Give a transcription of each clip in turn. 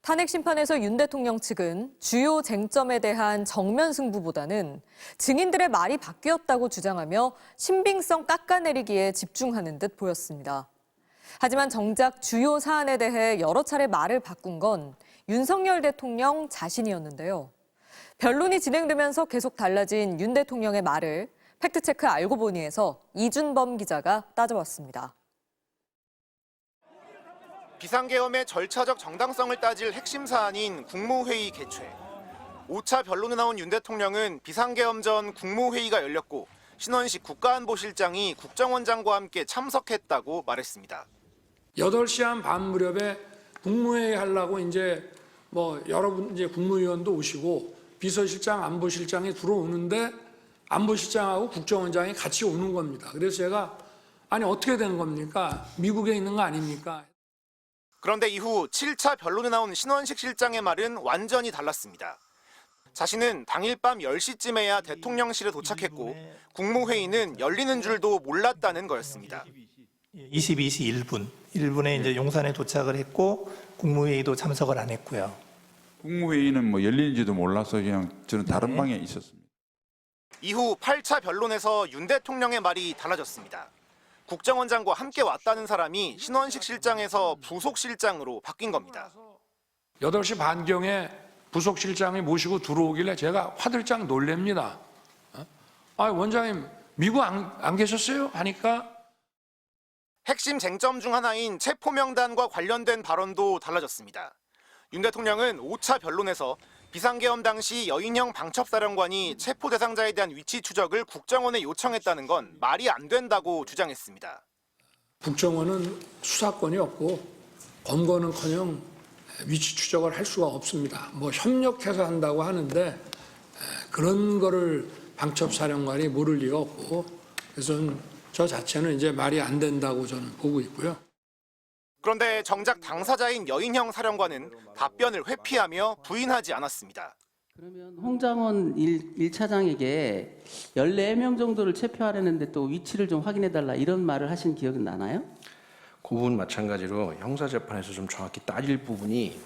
탄핵 심판에서 윤 대통령 측은 주요 쟁점에 대한 정면 승부보다는 증인들의 말이 바뀌었다고 주장하며 신빙성 깎아내리기에 집중하는 듯 보였습니다. 하지만 정작 주요 사안에 대해 여러 차례 말을 바꾼 건 윤석열 대통령 자신이었는데요. 변론이 진행되면서 계속 달라진 윤 대통령의 말을 팩트체크 알고 보니에서 이준범 기자가 따져왔습니다. 비상계엄의 절차적 정당성을 따질 핵심 사안인 국무회의 개최. 5차 변론에 나온 윤 대통령은 비상계엄 전 국무회의가 열렸고 신원식 국가안보실장이 국정원장과 함께 참석했다고 말했습니다. 8시 한 반 무렵에 국무회의 하려고 이제 여러분 이제 국무위원도 오시고 비서실장, 안보실장이 들어오는데 안보실장하고 국정원장이 같이 오는 겁니다. 그래서 제가 아니 어떻게 된 겁니까? 미국에 있는 거 아닙니까? 그런데 이후 7차 변론에 나온 신원식 실장의 말은 완전히 달랐습니다. 자신은 당일 밤 10시쯤에야 대통령실에 도착했고 국무회의는 열리는 줄도 몰랐다는 거였습니다. 22시 1분에 이제 용산에 도착을 했고 국무회의도 참석을 안 했고요. 국무회의는 열리는지도 몰라서 그냥 저는 다른 방에 있었습니다. 이후 8차 변론에서 윤 대통령의 말이 달라졌습니다. 국정원장과 함께 왔다는 사람이 신원식 실장에서 부속실장으로 바뀐 겁니다. 8시 반경에 부속실장이 모시고 들어오길래 제가 화들짝 놀랍니다. 원장님 미국 안 계셨어요? 하니까 핵심 쟁점 중 하나인 체포명단과 관련된 발언도 달라졌습니다. 윤 대통령은 5차 변론에서 비상계엄 당시 여인형 방첩사령관이 체포 대상자에 대한 위치 추적을 국정원에 요청했다는 건 말이 안 된다고 주장했습니다. 국정원은 수사권이 없고 검거는커녕 위치 추적을 할 수가 없습니다. 협력해서 한다고 하는데 그런 거를 방첩사령관이 모를 리가 없고 그래서 저 자체는 이제 말이 안 된다고 저는 보고 있고요. 그런데 정작 당사자인 여인형 사령관은 답변을 회피하며 부인하지 않았습니다. 그러면 홍장원 1차장에게 14명 정도를 체포하려는데 또 위치를 좀 확인해달라 이런 말을 하신 기억은 나나요? 그 부분 마찬가지로 형사재판에서 좀 정확히 따질 부분이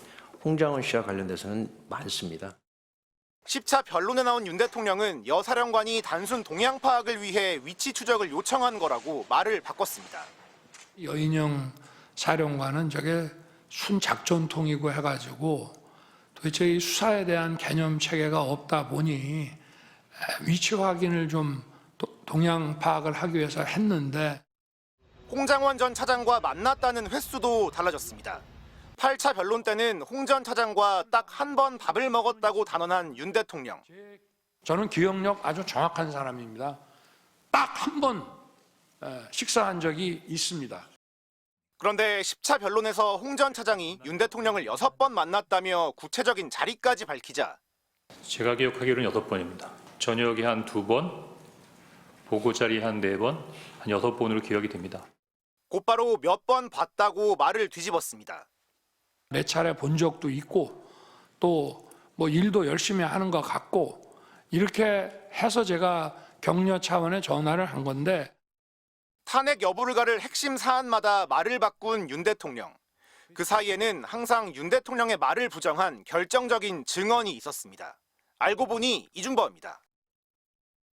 홍장원 씨와 관련돼서는 많습니다. 10차 변론에 나온 윤 대통령은 여 사령관이 단순 동향 파악을 위해 위치 추적을 요청한 거라고 말을 바꿨습니다. 여인형 사령관은 저게 순작전통이고 해가지고 도대체 이 수사에 대한 개념 체계가 없다 보니 위치 확인을 좀 동향 파악을 하기 위해서 했는데 홍장원 전 차장과 만났다는 횟수도 달라졌습니다. 8차 변론 때는 홍 전 차장과 딱 한 번 밥을 먹었다고 단언한 윤 대통령. 저는 기억력 아주 정확한 사람입니다. 딱 한 번 식사한 적이 있습니다. 그런데 10차 변론에서 홍 전 차장이 윤 대통령을 6번 만났다며 구체적인 자리까지 밝히자 제가 기억하기로는 6번입니다. 저녁에 한 2번, 보고 자리 한 4번, 한 6번으로 기억이 됩니다. 곧바로 몇 번 봤다고 말을 뒤집었습니다. 몇 차례 본 적도 있고 또 일도 열심히 하는 것 같고 이렇게 해서 제가 격려 차원의 전화를 한 건데 탄핵 여부를 가를 핵심 사안마다 말을 바꾼 윤 대통령. 그 사이에는 항상 윤 대통령의 말을 부정한 결정적인 증언이 있었습니다. 알고 보니 이준범입니다.